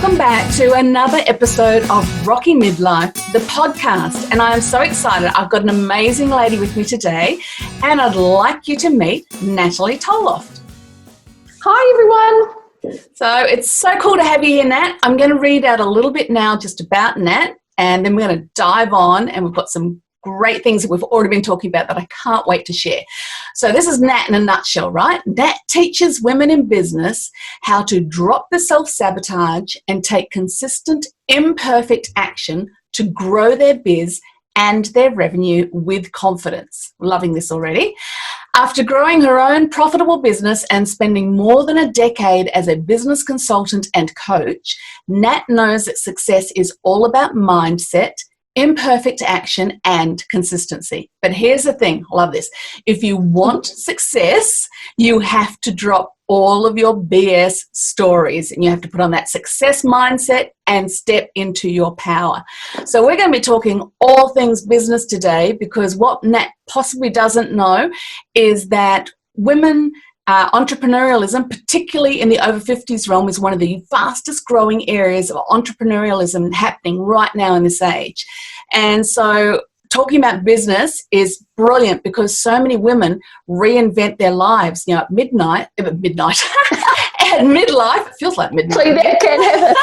Welcome back to another episode of Rocky Midlife, the podcast. And I am so excited. I've got an amazing lady with me today, and I'd like you to meet Natalie Tolhopt. Hi, everyone. So it's so cool to have you here, Nat. I'm going to read out a little bit now just about Nat, and then we're going to dive on, and we've got some great things that we've already been talking about that I can't wait to share. So this is Nat in a nutshell, right? Nat teaches women in business how to drop the self-sabotage and take consistent, imperfect action to grow their biz and their revenue with confidence. Loving this already. After growing her own profitable business and spending more than a decade as a business consultant and coach, Nat knows that success is all about mindset, imperfect action, and consistency. But here's the thing, love this. If you want success, you have to drop all of your BS stories and you have to put on that success mindset and step into your power. So we're going to be talking all things business today, because what Nat possibly doesn't know is that women entrepreneurialism, particularly in the over 50s realm, is one of the fastest growing areas of entrepreneurialism happening right now in this age. And so talking about business is brilliant because so many women reinvent their lives, you know, at midnight, at midlife, it feels like midnight. So that can happen.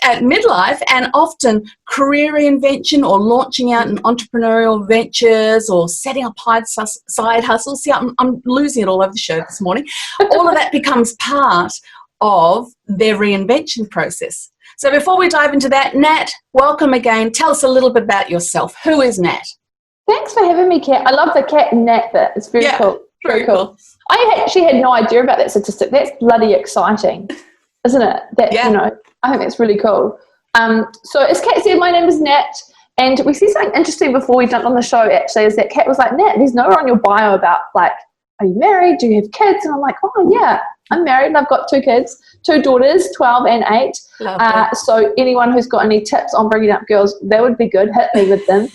At midlife, and often career reinvention or launching out in entrepreneurial ventures or setting up side hustles. See, I'm losing it all over the show this morning. All of that becomes part of their reinvention process. So before we dive into that, Nat, welcome again. Tell us a little bit about yourself. Who is Nat? Thanks for having me, Kat. I love the cat and Nat bit. It's very cool. Very cool. I actually had no idea about that statistic. That's bloody exciting, isn't it? You know, I think that's really cool. So as Kat said, my name is Nat, and we see something interesting before we jumped on the show, actually, is that Kat was like, Nat, there's nowhere on your bio about, like, are you married? Do you have kids? And I'm like, oh, yeah, I'm married and I've got 2 kids, 2 daughters, 12 and 8. So anyone who's got any tips on bringing up girls, that would be good. Hit me with them.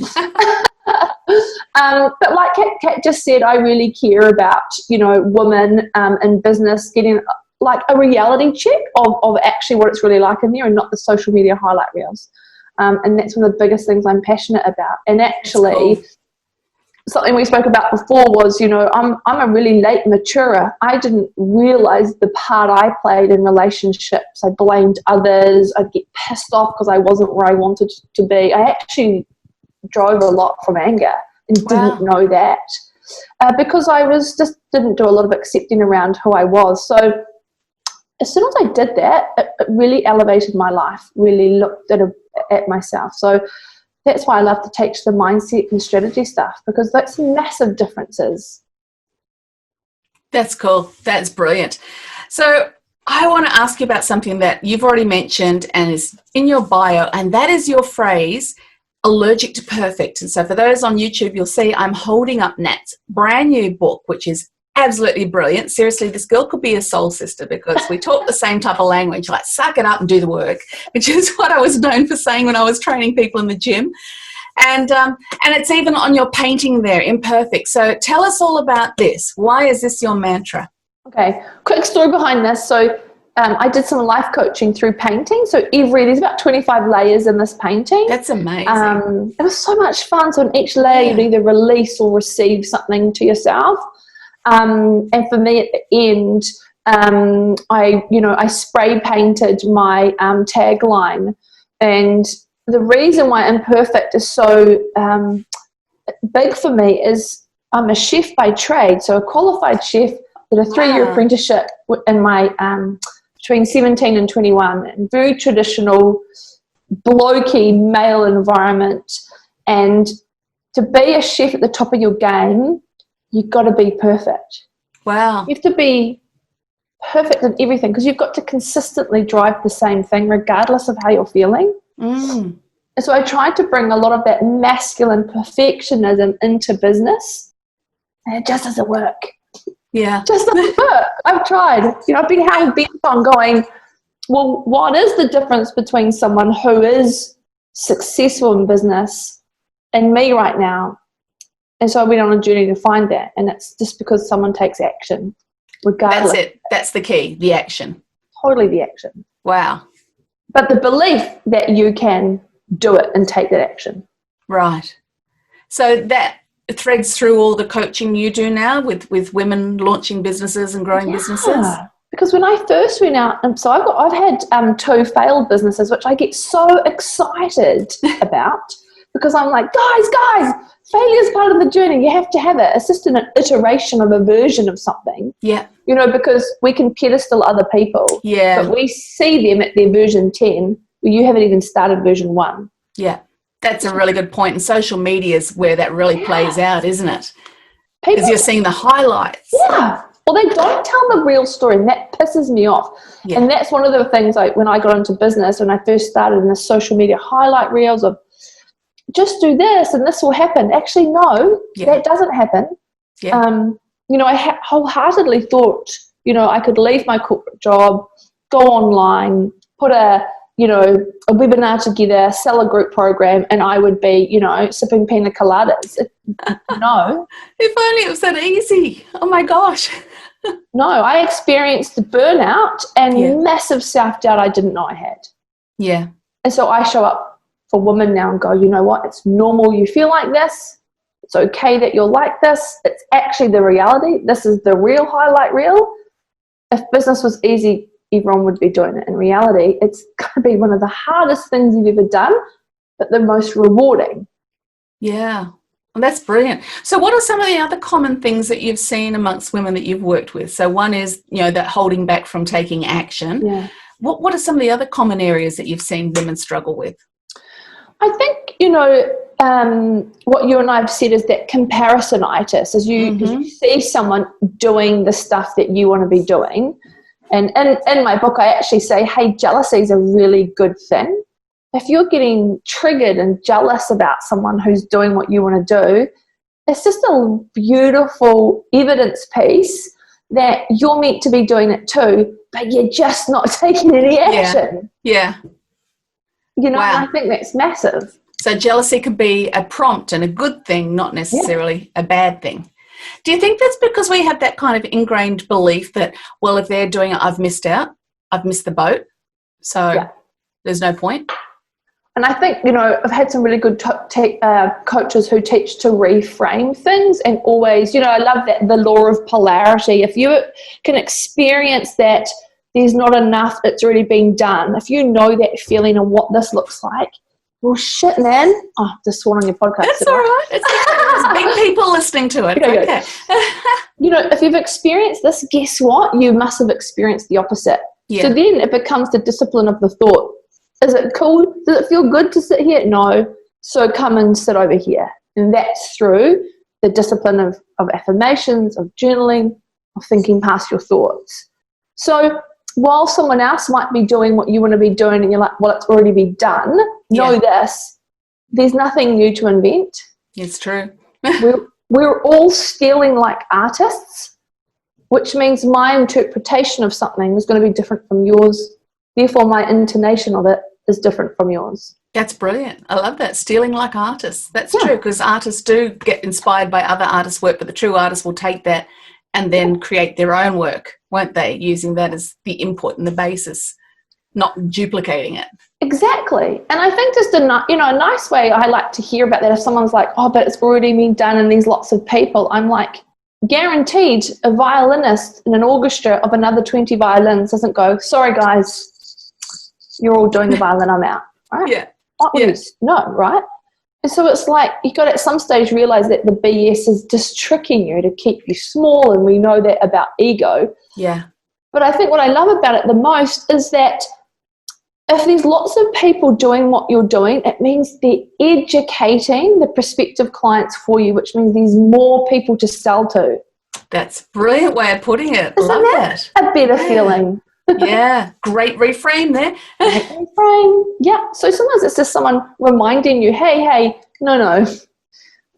But like Kat just said, I really care about, you know, women in business getting like a reality check of actually what it's really like in there and not the social media highlight reels. And that's one of the biggest things I'm passionate about. And actually, something we spoke about before was, you know, I'm a really late maturer. I didn't realize the part I played in relationships. I blamed others. I'd get pissed off because I wasn't where I wanted to be. I actually drove a lot from anger and didn't know that because I didn't do a lot of accepting around who I was. So as soon as I did that, it really elevated my life, really looked at myself. So that's why I love to teach the mindset and strategy stuff, because that's massive differences. That's cool. That's brilliant. So I want to ask you about something that you've already mentioned and is in your bio, and that is your phrase, allergic to perfect. And so for those on YouTube, you'll see I'm holding up Nat's brand new book, which is absolutely brilliant. Seriously, this girl could be a soul sister because we talk the same type of language, like suck it up and do the work, which is what I was known for saying when I was training people in the gym. And it's even on your painting there, imperfect. So tell us all about this. Why is this your mantra? Okay, quick story behind this. So I did some life coaching through painting. So there's about 25 layers in this painting. That's amazing. It was so much fun. So in each layer, you'd either release or receive something to yourself. And for me at the end, I spray painted my tagline. And the reason why imperfect is so big for me is I'm a chef by trade. So a qualified chef, did a 3-year apprenticeship in my between 17 and 21, and very traditional, blokey male environment. And to be a chef at the top of your game, you've got to be perfect. Wow. You have to be perfect in everything because you've got to consistently drive the same thing regardless of how you're feeling. And so I tried to bring a lot of that masculine perfectionism into business, and it just doesn't work. Yeah. Just doesn't work. I've tried. You know, I've been hell bent on going, well, what is the difference between someone who is successful in business and me right now? And so I went on a journey to find that. And it's just because someone takes action, regardless. That's it. That's the key, the action. Totally the action. Wow. But the belief that you can do it and take that action. Right. So that threads through all the coaching you do now with women launching businesses and growing businesses? Because when I first went out, and so I've had 2 failed businesses, which I get so excited about, because I'm like, guys, failure is part of the journey. You have to have it. It's just an iteration of a version of something. Yeah. You know, because we can pedestal other people. Yeah. But we see them at their version 10, where you haven't even started version 1. Yeah. That's a really good point. And social media is where that really plays out, isn't it? Because you're seeing the highlights. Yeah. Well, they don't tell the real story, and that pisses me off. Yeah. And that's one of the things, like when I got into business, when I first started in the social media highlight reels of just do this and this will happen. Actually, no, that doesn't happen. Yeah. You know, I wholeheartedly thought, you know, I could leave my corporate job, go online, put a webinar together, sell a group program, and I would be, you know, sipping pina coladas. No. If only it was that easy. Oh my gosh. No, I experienced the burnout and massive self-doubt I didn't know I had. Yeah. And so I show up for women now and go, you know what, it's normal you feel like this. It's okay that you're like this. It's actually the reality. This is the real highlight reel. If business was easy, everyone would be doing it. In reality, it's going to be one of the hardest things you've ever done, but the most rewarding. Yeah. Well, that's brilliant. So what are some of the other common things that you've seen amongst women that you've worked with? So one is, you know, that holding back from taking action. Yeah. What are some of the other common areas that you've seen women struggle with? I think, you know, what you and I have said is that comparisonitis, as you see someone doing the stuff that you want to be doing. And in my book, I actually say, hey, jealousy is a really good thing. If you're getting triggered and jealous about someone who's doing what you want to do, it's just a beautiful evidence piece that you're meant to be doing it too, but you're just not taking any action. Yeah. You know, and I think that's massive. So jealousy could be a prompt and a good thing, not necessarily a bad thing. Do you think that's because we have that kind of ingrained belief that, well, if they're doing it, I've missed out, I've missed the boat, so there's no point? And I think, you know, I've had some really good coaches who teach to reframe things, and always, you know, I love that, the law of polarity. If you can experience that there's not enough, it's already been done. If you know that feeling and what this looks like, well, shit, man. Oh, just sworn on your podcast. That's all right. There's big people listening to it. Okay. You know, if you've experienced this, guess what? You must have experienced the opposite. Yeah. So then it becomes the discipline of the thought. Is it cool? Does it feel good to sit here? No. So come and sit over here. And that's through the discipline of affirmations, of journaling, of thinking past your thoughts. So while someone else might be doing what you want to be doing and you're like, well, it's already been done, know this, there's nothing new to invent. It's true. we're all stealing like artists, which means my interpretation of something is going to be different from yours. Therefore, my intonation of it is different from yours. That's brilliant. I love that. Stealing like artists. That's true, because artists do get inspired by other artists' work, but the true artist will take that and then create their own work, won't they? Using that as the input and the basis, not duplicating it. Exactly. And I think just a nice way I like to hear about that, if someone's like, oh, but it's already been done and there's lots of people, I'm like, guaranteed a violinist in an orchestra of another 20 violins doesn't go, sorry guys, you're all doing the violin, I'm out. Right? Yeah. No, right? And so it's like you got to at some stage realize that the BS is just tricking you to keep you small, and we know that about ego. Yeah. But I think what I love about it the most is that if there's lots of people doing what you're doing, it means they're educating the prospective clients for you, which means there's more people to sell to. That's a brilliant way of putting it. Isn't love that a better feeling? Yeah, great reframe there. Great reframe. Yeah. So sometimes it's just someone reminding you, hey, no,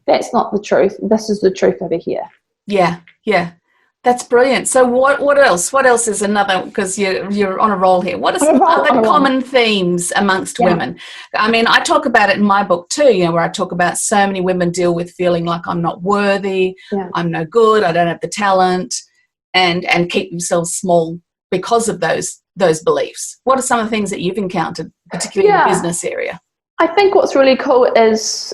that's not the truth. This is the truth over here. Yeah. That's brilliant. So what else? What else is another, because you're on a roll here. What are some other common themes amongst women? I mean, I talk about it in my book too, you know, where I talk about so many women deal with feeling like I'm not worthy, I'm no good, I don't have the talent, and keep themselves small because of those beliefs? What are some of the things that you've encountered, particularly in the business area? I think what's really cool is,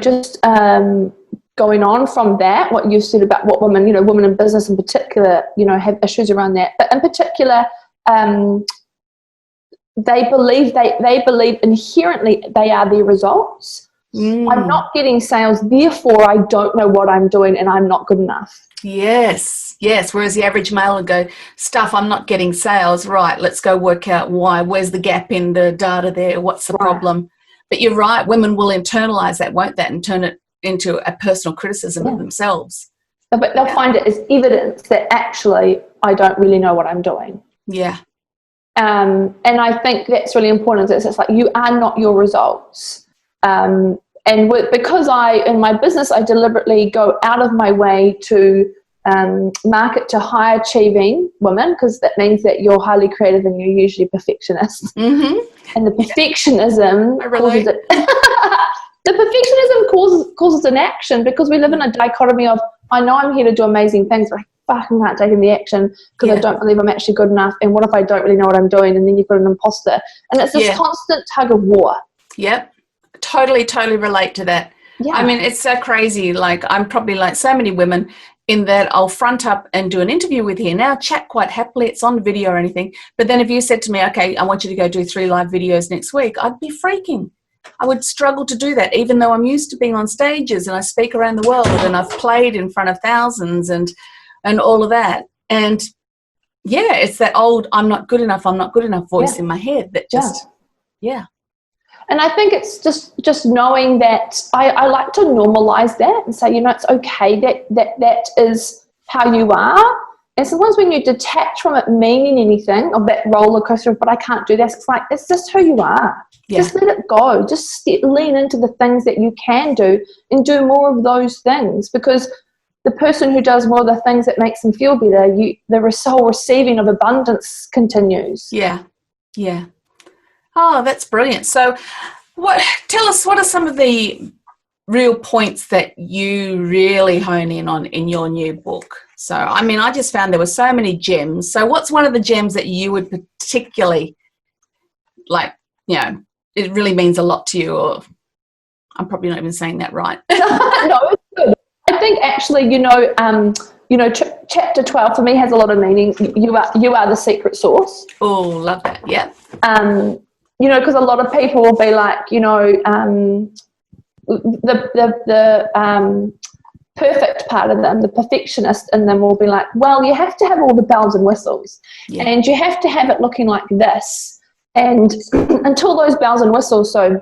just going on from that, what you said about what women in business in particular, have issues around that. But in particular, they believe inherently they are their results. I'm not getting sales, therefore I don't know what I'm doing and I'm not good enough. Yes. Whereas the average male would go, I'm not getting sales. Right, let's go work out why. Where's the gap in the data there? What's the problem? But you're right, women will internalize that, won't they, and turn it into a personal criticism of themselves. But they'll find it as evidence that actually I don't really know what I'm doing. Yeah. And I think that's really important. It's like you are not your results. Because in my business, I deliberately go out of my way to market to high achieving women, because that means that you're highly creative and you're usually perfectionists. Mm-hmm. And the perfectionism causes it. The perfectionism causes inaction, because we live in a dichotomy of, I know I'm here to do amazing things, but I fucking can't take in the action because I don't believe I'm actually good enough. And what if I don't really know what I'm doing? And then you've got an imposter. And it's this constant tug of war. Yep. Totally relate to that. Yeah. I mean, it's so crazy. Like, I'm probably like so many women in that I'll front up and do an interview with you now, chat quite happily. It's on video or anything. But then if you said to me, okay, I want you to go do 3 live videos next week, I'd be freaking. I would struggle to do that, even though I'm used to being on stages and I speak around the world and I've played in front of thousands and all of that. And yeah, it's that old I'm not good enough voice in my head that just, And I think it's just knowing that I like to normalize that and say, it's okay that is how you are. And sometimes when you detach from it meaning anything, of that roller coaster of, but I can't do this, it's like, it's just who you are. Yeah. Just let it go. Just lean into the things that you can do and do more of those things, because the person who does more of the things that makes them feel better, the whole receiving of abundance continues. Yeah. Oh, that's brilliant. So tell us, what are some of the real points that you really hone in on in your new book? So, I mean, I just found there were so many gems. So what's one of the gems that you would particularly like, it really means a lot to you? Or I'm probably not even saying that right. No, it's good. I think actually, chapter 12 for me has a lot of meaning. You are the secret sauce. Oh, love that. Yeah. Because a lot of people will be like, the perfect part of them, the perfectionist in them will be like, well, you have to have all the bells and whistles, and you have to have it looking like this. And until those bells and whistles, so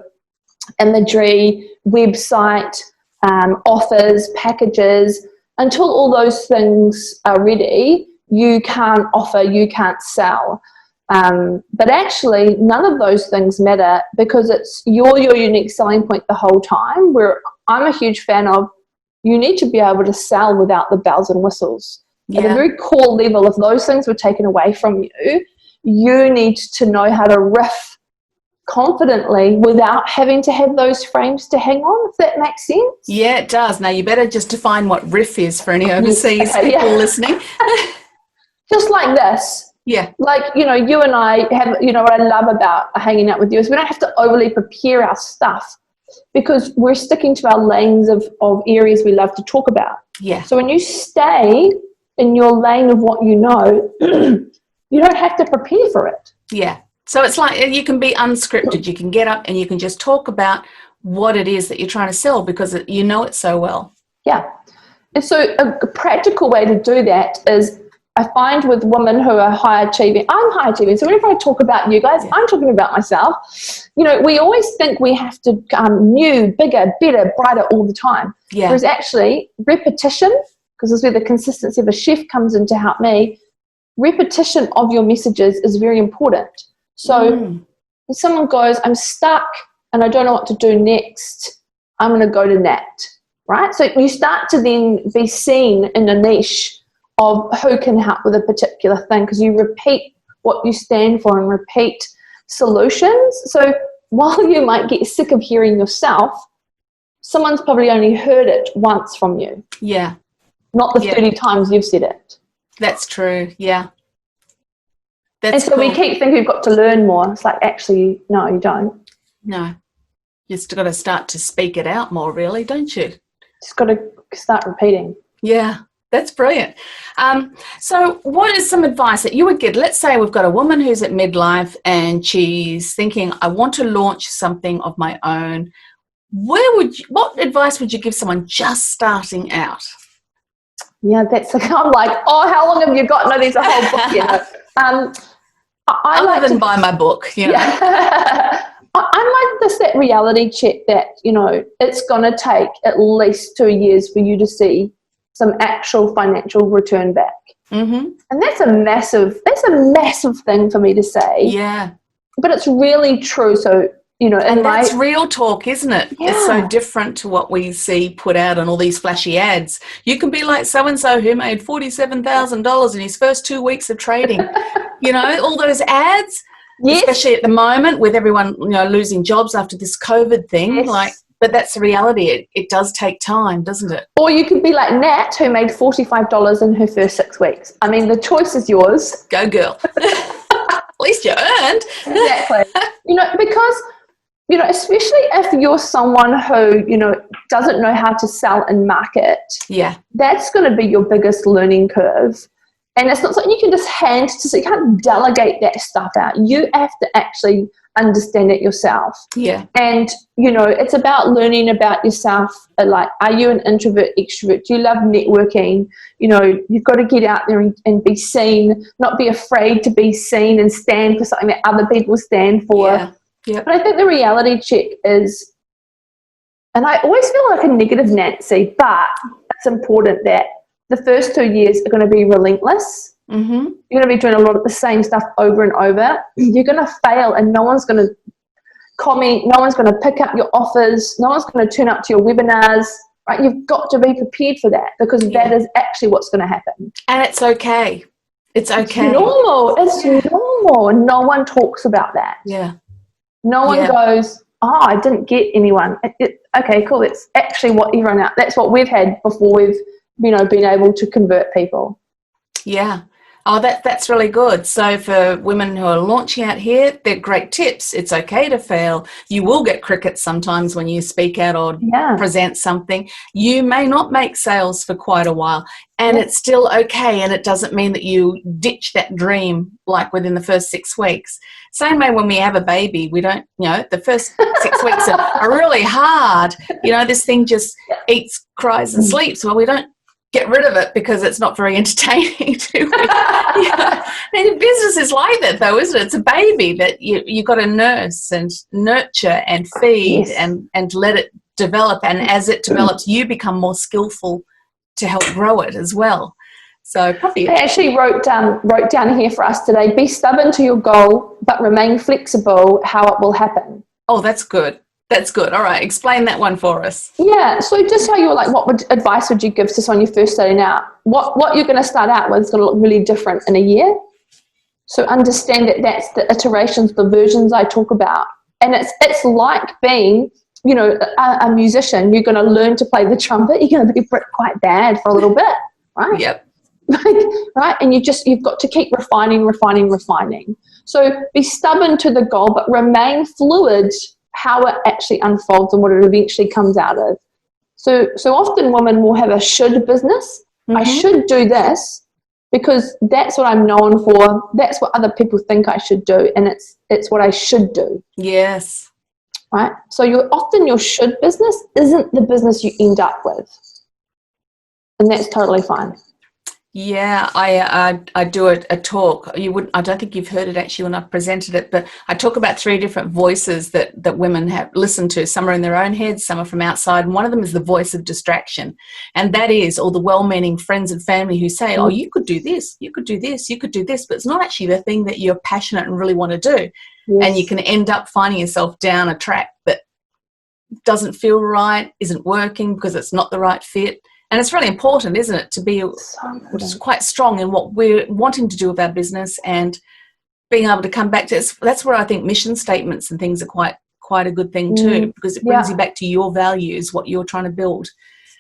imagery, website, offers, packages, until all those things are ready, you can't offer, you can't sell. But actually, none of those things matter, because it's your unique selling point the whole time, where I'm a huge fan of, you need to be able to sell without the bells and whistles. Yeah. At a very core level, if those things were taken away from you, you need to know how to riff confidently without having to have those frames to hang on, if that makes sense. Yeah, it does. Now, you better just define what riff is for any overseas people listening. Just like this. Yeah. Like, you and I have, what I love about hanging out with you is we don't have to overly prepare our stuff, because we're sticking to our lanes of areas we love to talk about. Yeah. So when you stay in your lane of what you know, you don't have to prepare for it. Yeah. So it's like you can be unscripted. You can get up and you can just talk about what it is that you're trying to sell, because you know it so well. Yeah. And so a practical way to do that is, I find with women who are high achieving, I'm high achieving, so whenever I talk about you guys, I'm talking about myself. We always think we have to new, bigger, better, brighter all the time. Yeah. Whereas actually repetition, because this is where the consistency of a chef comes in to help me, repetition of your messages is very important. So if someone goes, I'm stuck and I don't know what to do next, I'm going to go to Nat, right? So you start to then be seen in a niche of who can help with a particular thing, because you repeat what you stand for and repeat solutions. So while you might get sick of hearing yourself, someone's probably only heard it once from you. Yeah. Not the 30 times you've said it. That's true, yeah. And so we keep thinking we've got to learn more. It's like, actually, no, you don't. No. You've got to start to speak it out more, really, don't you? Just got to start repeating. Yeah, that's brilliant. So what is some advice that you would give? Let's say we've got a woman who's at midlife and she's thinking, I want to launch something of my own. What advice would you give someone just starting out? Yeah, I'm like, oh, how long have you got? No, there's a whole book, you know. Other than buy my book, you know. Yeah. I like that reality check that, you know, it's going to take at least 2 years for you to see some actual financial return back. Mm-hmm. And that's a massive thing for me to say. Yeah. But it's really true. So, you know, and that's real talk, isn't it? Yeah. It's so different to what we see put out on all these flashy ads. You can be like so-and-so who made $47,000 in his first 2 weeks of trading. You know, all those ads, yes. Especially at the moment with everyone, you know, losing jobs after this COVID thing. Yes. But that's the reality. It does take time, doesn't it? Or you could be like Nat, who made $45 in her first 6 weeks. I mean, the choice is yours. Go, girl. At least you earned. Exactly. You know, because, you know, especially if you're someone who, you know, doesn't know how to sell and market. Yeah. That's going to be your biggest learning curve. And it's not something you can just hand to, so you can't delegate that stuff out. You have to actually understand it yourself. Yeah. And, you know, it's about learning about yourself. Like, are you an introvert, extrovert? Do you love networking? You know, you've got to get out there and be seen, not be afraid to be seen and stand for something that other people stand for. Yeah. Yeah. But I think the reality check is, and I always feel like a negative Nancy, but it's important that the first 2 years are going to be relentless. Mm-hmm. You're going to be doing a lot of the same stuff over and over. You're going to fail and no one's going to comment. No one's going to pick up your offers. No one's going to turn up to your webinars. Right? You've got to be prepared for that because that is actually what's going to happen. And it's okay. It's okay. It's normal. It's normal. No one talks about that. Yeah. No one goes, oh, I didn't get anyone. Okay, cool. It's actually what everyone else. That's what we've had before we've, you know, been able to convert people. Yeah. Oh, that's really good. So for women who are launching out here, they're great tips. It's okay to fail. You will get crickets sometimes when you speak out or present something. You may not make sales for quite a while, and it's still okay. And it doesn't mean that you ditch that dream like within the first 6 weeks. Same way when we have a baby, we don't, you know, the first 6 weeks are really hard. You know, this thing just eats, cries, and sleeps. Well, we don't get rid of it because it's not very entertaining to And business is like that though, isn't it? It's a baby that you got to nurse and nurture and feed and let it develop, and as it develops you become more skillful to help grow it as well. So probably I actually wrote down here for us today, be stubborn to your goal but remain flexible how it will happen. Oh, that's good. That's good. All right. Explain that one for us. Yeah. So just how you were like, advice would you give to someone you're first starting out? What you're going to start out with is going to look really different in a year. So understand that that's the iterations, the versions I talk about. And it's like being, you know, a musician. You're going to learn to play the trumpet. You're going to be quite bad for a little bit, right? Yep. Right. And you've got to keep refining. So be stubborn to the goal, but remain fluid how it actually unfolds and what it eventually comes out of. So often women will have a should business. Mm-hmm. I should do this because that's what I'm known for. That's what other people think I should do, and it's what I should do. Yes. Right? So your should business isn't the business you end up with. And that's totally fine. Yeah, I do a talk. I don't think you've heard it actually when I've presented it, but I talk about 3 different voices that women have listened to. Some are in their own heads, some are from outside, and one of them is the voice of distraction. And that is all the well-meaning friends and family who say, oh, you could do this, you could do this, you could do this, but it's not actually the thing that you're passionate and really want to do. Yes. And you can end up finding yourself down a track that doesn't feel right, isn't working because it's not the right fit. And it's really important, isn't it, to be just quite strong in what we're wanting to do with our business and being able to come back to it. That's where I think mission statements and things are quite a good thing too, because it brings you back to your values, what you're trying to build.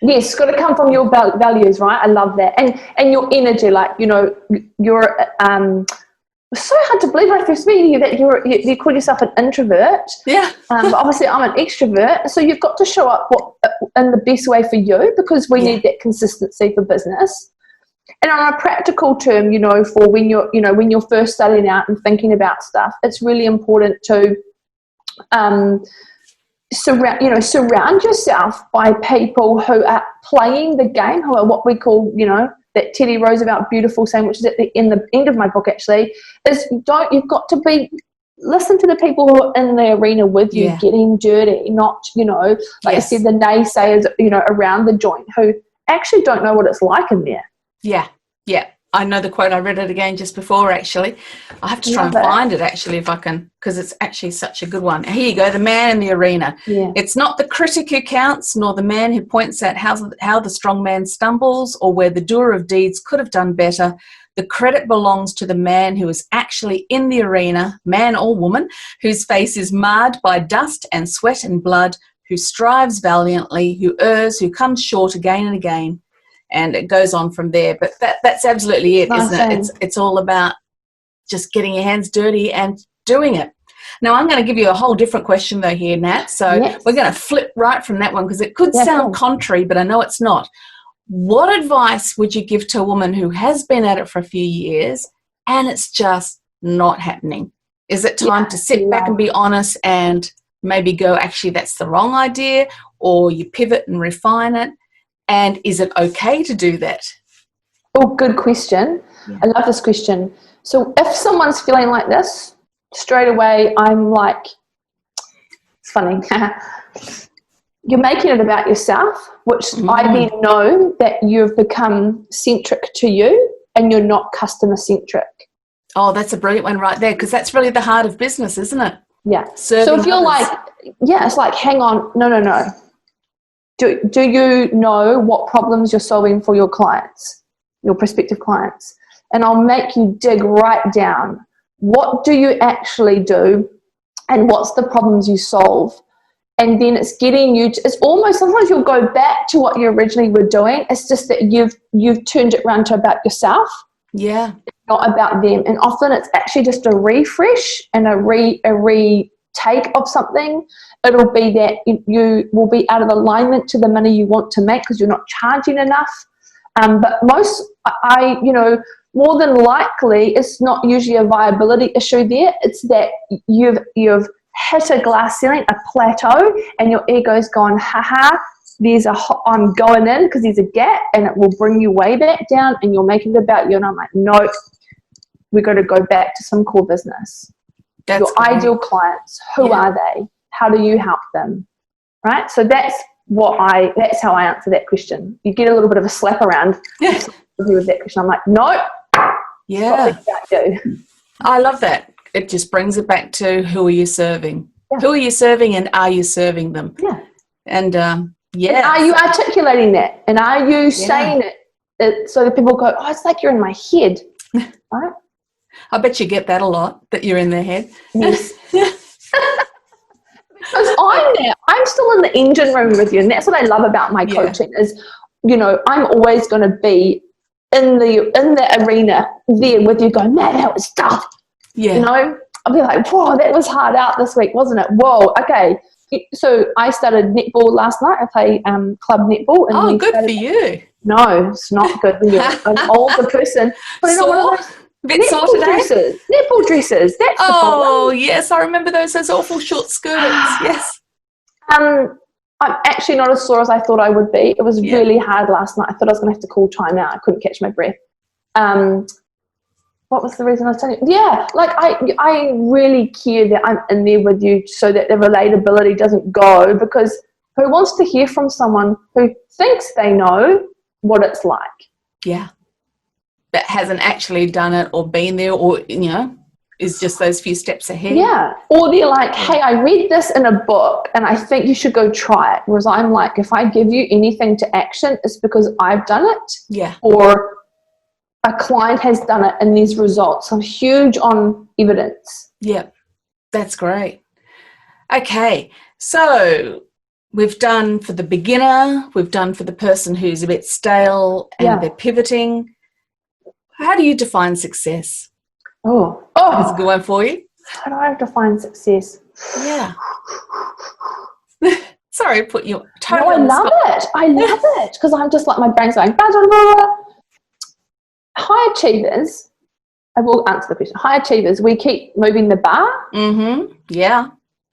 Yes, it's got to come from your values, right? I love that. And your energy, like, you know, your so hard to believe when I first met you that you call yourself an introvert. Yeah. But obviously I'm an extrovert. So you've got to show up in the best way for you, because we need that consistency for business. And on a practical term, for when you're first starting out and thinking about stuff, it's really important to surround yourself by people who are playing the game, who are what we call, that Teddy Roosevelt beautiful saying, which is at the end of my book actually, is you've got to listen to the people who are in the arena with you, getting dirty, not, I said, the naysayers, around the joint, who actually don't know what it's like in there. Yeah. I know the quote. I read it again just before, actually. I have to try and find it, actually, if I can, because it's actually such a good one. Here you go, the man in the arena. Yeah. It's not the critic who counts, nor the man who points out how the strong man stumbles, or where the doer of deeds could have done better. The credit belongs to the man who is actually in the arena, man or woman, whose face is marred by dust and sweat and blood, who strives valiantly, who errs, who comes short again and again. And it goes on from there. But that's absolutely it, isn't it? It's all about just getting your hands dirty and doing it. Now, I'm going to give you a whole different question, though, here, Nat. So we're going to flip right from that one, because it could sound contrary, but I know it's not. What advice would you give to a woman who has been at it for a few years and it's just not happening? Is it time to sit back and be honest and maybe go, actually, that's the wrong idea, or you pivot and refine it? And is it okay to do that? Oh, good question. Yeah. I love this question. So if someone's feeling like this, straight away I'm like, it's funny. You're making it about yourself, which I then know that you've become centric to you and you're not customer centric. Oh, that's a brilliant one right there, because that's really the heart of business, isn't it? Yeah. Serving so if you're others. it's like, hang on, no. Do you know what problems you're solving for your clients, your prospective clients? And I'll make you dig right down. What do you actually do, and what's the problems you solve? And then it's getting you to, it's almost, sometimes you'll go back to what you originally were doing. It's just that you've turned it around to about yourself. Yeah. Not about them. And often it's actually just a refresh and a retake of something. It'll be that you will be out of alignment to the money you want to make because you're not charging enough. But more than likely, it's not usually a viability issue there. It's that you've hit a glass ceiling, a plateau, and your ego's gone, haha, I'm going in because there's a gap, and it will bring you way back down, and you'll make it about you. And I'm like, no, we've got to go back to some core business. Your ideal clients, who are they? How do you help them? Right? So that's how I answer that question. You get a little bit of a slap around with that question. I'm like, no. Yeah. I love that. It just brings it back to, who are you serving? Yeah. Who are you serving, and are you serving them? Yeah. And And are you articulating that? And are you saying it so that people go, oh, it's like you're in my head. Right? I bet you get that a lot, that you're in their head. Yes. Because I'm still in the engine room with you, and that's what I love about my coaching is, I'm always going to be in the arena there with you going, man, that was tough. Yeah. I'll be like, whoa, that was hard out this week, wasn't it? Whoa, okay. So I started netball last night. I play club netball. And good for you. No, it's not good when you're an older person. But netball dresses. That's the problem. Yes, I remember those awful short skirts. Yes. I'm actually not as sore as I thought I would be. It was really hard last night. I thought I was going to have to call time out. I couldn't catch my breath. What was the reason I was telling you? Yeah, like I really care that I'm in there with you so that the relatability doesn't go, because who wants to hear from someone who thinks they know what it's like? Yeah. But hasn't actually done it or been there, or, is just those few steps ahead. Yeah. Or they're like, hey, I read this in a book and I think you should go try it. Whereas I'm like, if I give you anything to action, it's because I've done it. Yeah. Or a client has done it and these results. I'm huge on evidence. Yeah, that's great. Okay, so we've done for the beginner, we've done for the person who's a bit stale and they're pivoting. How do you define success? That's a good one for you. How do I define success? Yeah. Sorry, put you totally No, I on the love spot. it. I love it because I'm just like, my brain's going, blah, blah, blah, blah. High achievers, I will answer the question. High achievers, we keep moving the bar. Mm-hmm. Yeah.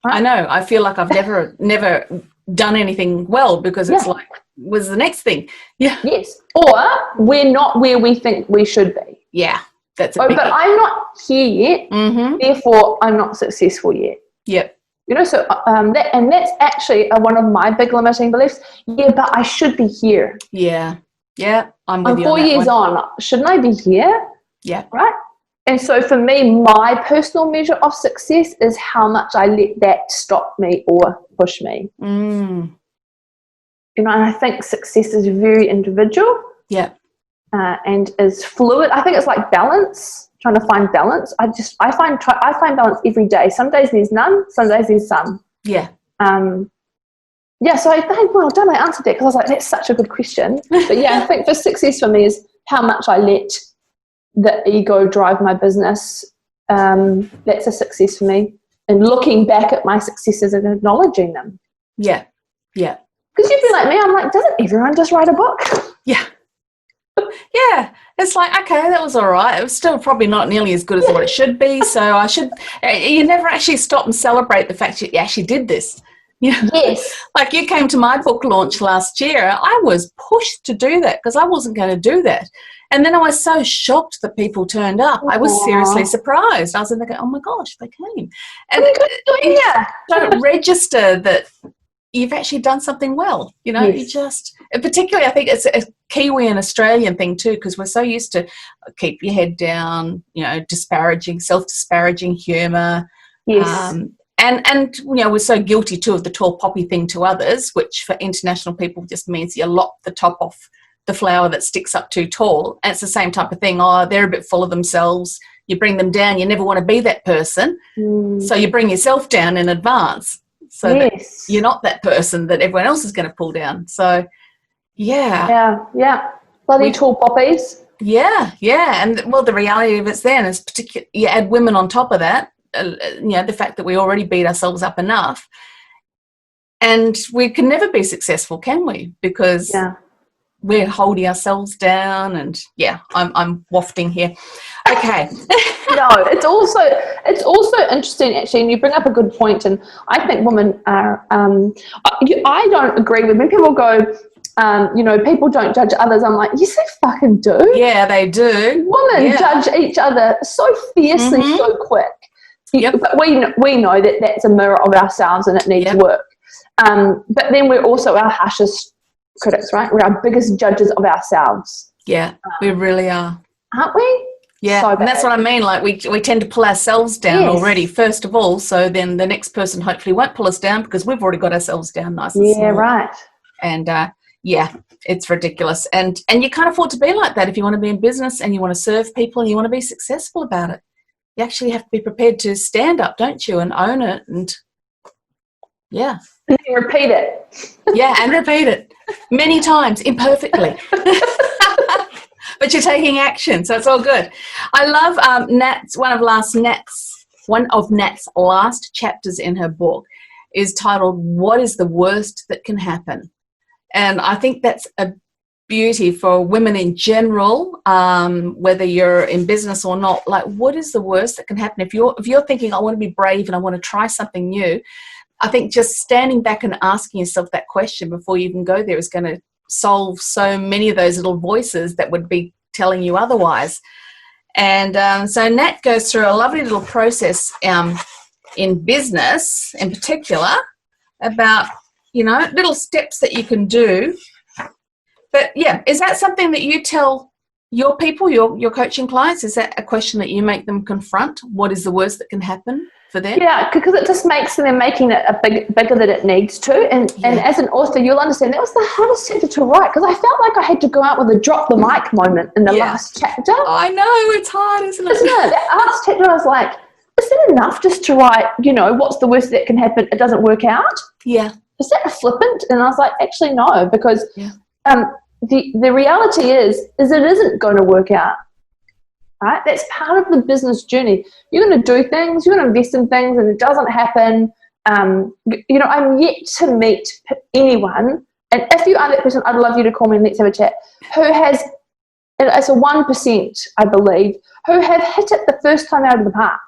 Right? I know. I feel like I've never done anything well because it's like, was the next thing. Yeah. Yes. Or we're not where we think we should be. Yeah. That's a biggie. But I'm not here yet. Mm-hmm. Therefore, I'm not successful yet. Yep. You know, so that's actually one of my big limiting beliefs. Yeah, but I should be here. Yeah. Yeah. I'm with you 4 on that years one. on. Shouldn't I be here? Yeah. Right? And so for me, my personal measure of success is how much I let that stop me or push me. Mm. You know, and I think success is very individual. Yeah. And is fluid. I think it's like balance, trying to find balance. I find balance every day. Some days there's none, some days there's some. Yeah. Yeah, so I think, well done, I answered that because I was like, that's such a good question. But yeah, I think for success for me is how much I let the ego drive my business. That's a success for me. And looking back at my successes and acknowledging them. Yeah. Yeah. Because you'd be like me, I'm like, doesn't everyone just write a book? Yeah. Yeah, it's like, okay, that was all right. It was still probably not nearly as good as what it should be. So you never actually stop and celebrate the fact that you actually did this. Yeah. Yes. Like you came to my book launch last year. I was pushed to do that because I wasn't going to do that. And then I was so shocked that people turned up. I was seriously surprised. I was thinking, oh my gosh, they came. And you don't register that you've actually done something well. You know, you just, particularly I think it's a Kiwi and Australian thing too, because we're so used to keep your head down, you know, self-disparaging humour. Yes. And you know, we're so guilty too of the tall poppy thing to others, which for international people just means you lop the top off the flower that sticks up too tall. And it's the same type of thing. Oh, they're a bit full of themselves. You bring them down. You never want to be that person. So you bring yourself down in advance so that you're not that person that everyone else is going to pull down. So, yeah. Bloody tall poppies. Yeah. And, well, the reality of it's then is particularly you add women on top of that, you know, the fact that we already beat ourselves up enough. And we can never be successful, can we? Because we're holding ourselves down and I'm wafting here. Okay. No, it's also interesting actually, and you bring up a good point, and I think women are I don't agree with when people go you know, people don't judge others. I'm like, yes, they fucking do. Yeah, they do. Women judge each other so fiercely, so quick. But we know that that's a mirror of ourselves and it needs work. But then we're also our harshest critics, right? We're our biggest judges of ourselves. Yeah, we really are. Aren't we? Yeah, so and that's what I mean. Like we tend to pull ourselves down already, first of all, so then the next person hopefully won't pull us down because we've already got ourselves down nice and small. Yeah, right. And it's ridiculous. And you can't afford to be like that if you want to be in business and you want to serve people and you want to be successful about it. You actually have to be prepared to stand up, don't you, and own it and And repeat it. And repeat it many times, imperfectly. But you're taking action, so it's all good. I love one of Nat's last chapters in her book is titled, What is the Worst That Can Happen? And I think that's a beauty for women in general, whether you're in business or not. Like, what is the worst that can happen? If you're thinking, I want to be brave and I want to try something new, I think just standing back and asking yourself that question before you even go there is going to solve so many of those little voices that would be telling you otherwise. And so Nat goes through a lovely little process in business in particular about, you know, little steps that you can do. But is that something that you tell your people, your coaching clients? Is that a question that you make them confront? What is the worst that can happen for them? Yeah, because it just makes them making it bigger than it needs to. And as an author, you'll understand that was the hardest chapter to write because I felt like I had to go out with a drop the mic moment in the last chapter. I know, it's hard, isn't it? Isn't it? That last chapter, I was like, is it enough just to write, you know, what's the worst that can happen? It doesn't work out. Yeah. Is that flippant? And I was like, actually, no, because the reality is it isn't going to work out. right? That's part of the business journey. You're going to do things, you're going to invest in things, and it doesn't happen. You know, I'm yet to meet anyone, and if you are that person, I'd love you to call me and let's have a chat, who has, it's a 1%, I believe, who have hit it the first time out of the park.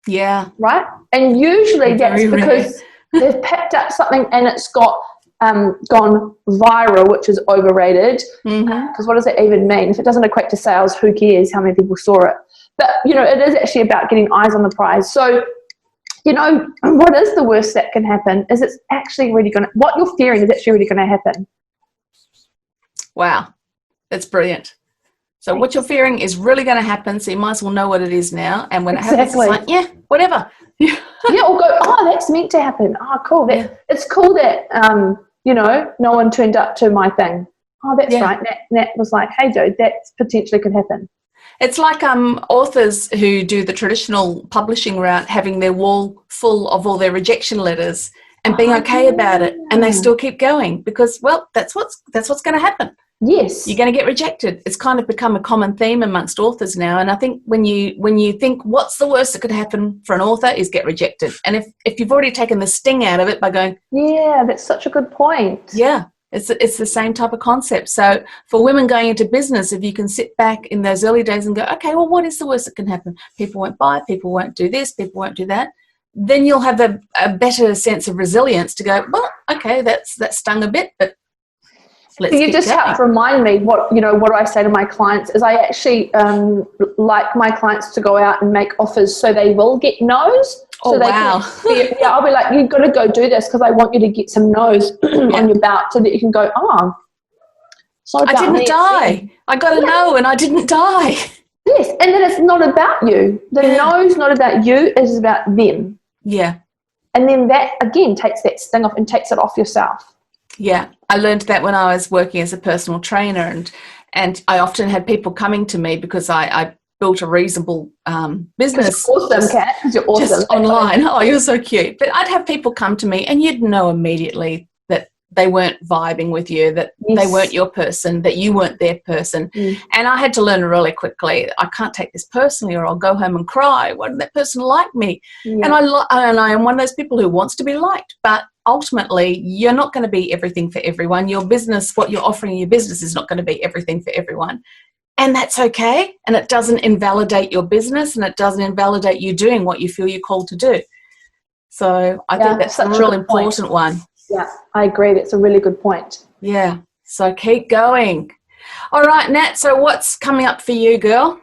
Yeah. Right? And usually that's Very because they've picked up something and it's got gone viral, which is overrated. Because what does that even mean? If it doesn't equate to sales, who cares how many people saw it? But, you know, it is actually about getting eyes on the prize. So, you know, what is the worst that can happen is it's actually really going to, what you're fearing is actually really going to happen. Wow. That's brilliant. So what you're fearing is really going to happen, so you might as well know what it is now. And when it happens, it's like, yeah, whatever. Yeah, or go, oh, that's meant to happen. Oh, cool. It's cool that, you know, no one turned up to my thing. Oh, that's right. Nat was like, hey, dude, that potentially could happen. It's like authors who do the traditional publishing route having their wall full of all their rejection letters and being okay about it, and they still keep going because, well, that's what's going to happen. Yes, you're going to get rejected. It's kind of become a common theme amongst authors now, and I think when you think what's the worst that could happen for an author is get rejected, and if you've already taken the sting out of it by going, yeah, that's such a good point. Yeah, it's the same type of concept. So for women going into business, if you can sit back in those early days and go, okay, well, what is the worst that can happen? People won't buy, people won't do this, people won't do that. Then you'll have a better sense of resilience to go, well, okay, that stung a bit, but you just have to remind me what I say to my clients is I actually like my clients to go out and make offers so they will get no's. Oh, wow. I'll be like, you've got to go do this because I want you to get some no's on your belt so that you can go, oh, I didn't die. I got a no and I didn't die. Yes, and then it's not about you. The no's not about you, it's about them. Yeah. And then that, again, takes that sting off and takes it off yourself. Yeah, I learned that when I was working as a personal trainer, and I often had people coming to me because I built a reasonable business. You're awesome, Kat. You're awesome. Just online. Oh, you're so cute. But I'd have people come to me and you'd know immediately that they weren't vibing with you, that they weren't your person, that you weren't their person. And I had to learn really quickly, I can't take this personally or I'll go home and cry. Why didn't that person like me? And I am one of those people who wants to be liked, but ultimately you're not going to be everything for everyone. Your business, what you're offering in your business is not going to be everything for everyone. And that's okay. And it doesn't invalidate your business and it doesn't invalidate you doing what you feel you're called to do. So I think that's a real important one. Yeah, I agree. That's a really good point. Yeah. So keep going. All right, Nat. So what's coming up for you, girl?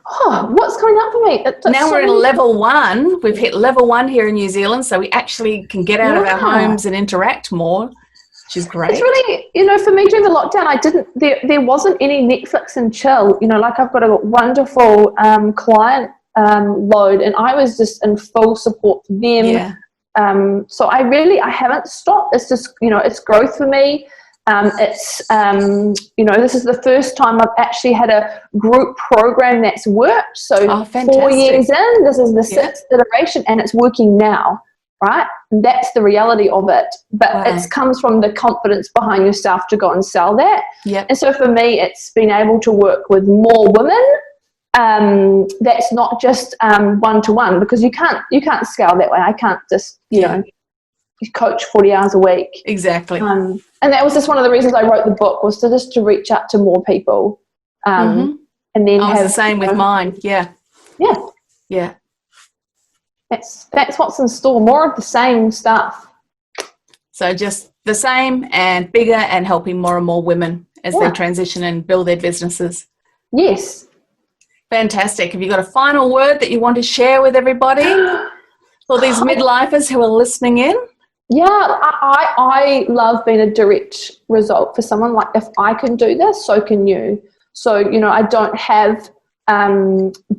Oh, what's coming up for me? Now we're in level 1. We've hit level 1 here in New Zealand, so we actually can get out of our homes and interact more, which is great. It's really, for me during the lockdown, there wasn't any Netflix and chill. Like I've got a wonderful client load, and I was just in full support for them. Yeah. So I haven't stopped. It's just, it's growth for me. This is the first time I've actually had a group program that's worked. So 4 years in, this is the 6th iteration and it's working now, right? And that's the reality of it. But it comes from the confidence behind yourself to go and sell that. Yep. And so for me, it's been able to work with more women. That's not just one-to-one, because you can't scale that way. I can't just, coach 40 hours a week. Exactly. And that was just one of the reasons I wrote the book, was to reach out to more people. And then I was the same with mine. Yeah. That's what's in store. More of the same stuff. So just the same and bigger, and helping more and more women as they transition and build their businesses. Yes. Fantastic. Have you got a final word that you want to share with everybody? For these midlifers who are listening in? Yeah, I love being a direct result for someone. Like, if I can do this, so can you. So, I don't have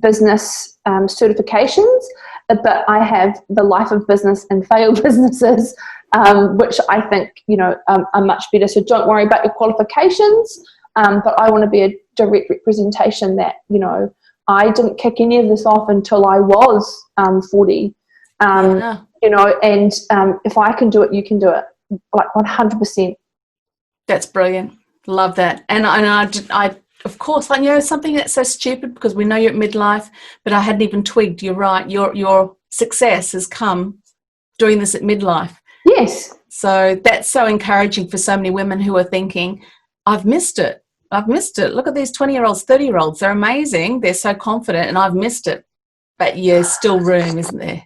business certifications, but I have the life of business and failed businesses, which I think, are much better. So don't worry about your qualifications, but I want to be a direct representation that, I didn't kick any of this off until I was 40. And if I can do it, you can do it, like 100%. That's brilliant. Love that. And I Of course, like, something that's so stupid because we know you're at midlife, but I hadn't even twigged. You're right. Your success has come doing this at midlife. Yes. So that's so encouraging for so many women who are thinking, I've missed it. I've missed it. Look at these 20-year-olds, 30-year-olds. They're amazing. They're so confident, and I've missed it. But there's still room, isn't there?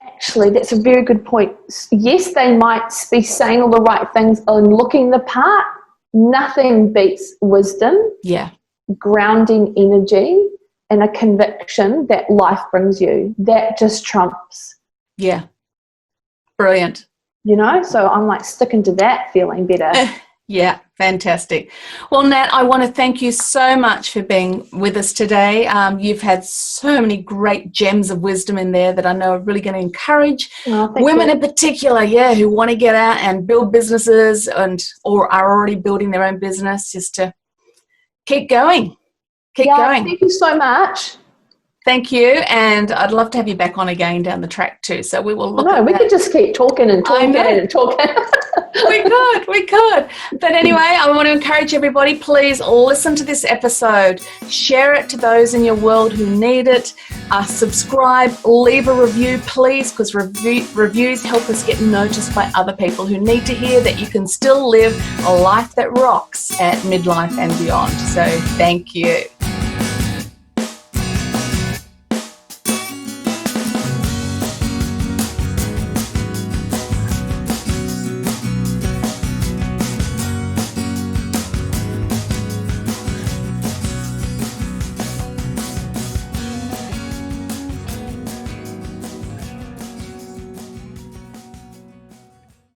Actually, that's a very good point. Yes, they might be saying all the right things and looking the part. Nothing beats wisdom, grounding energy, and a conviction that life brings you. That just trumps. Yeah. Brilliant. So I'm like sticking to that, feeling better. Yeah, fantastic. Well, Nat, I want to thank you so much for being with us today. You've had so many great gems of wisdom in there that I know are really going to encourage women in particular, who want to get out and build businesses or are already building their own business, just to keep going. Keep going. Thank you so much. Thank you, and I'd love to have you back on again down the track too. So we will look at that. We could just keep talking and talking and talking. We could. But anyway, I want to encourage everybody, please listen to this episode. Share it to those in your world who need it. Subscribe, leave a review, please, because reviews help us get noticed by other people who need to hear that you can still live a life that rocks at midlife and beyond. So thank you.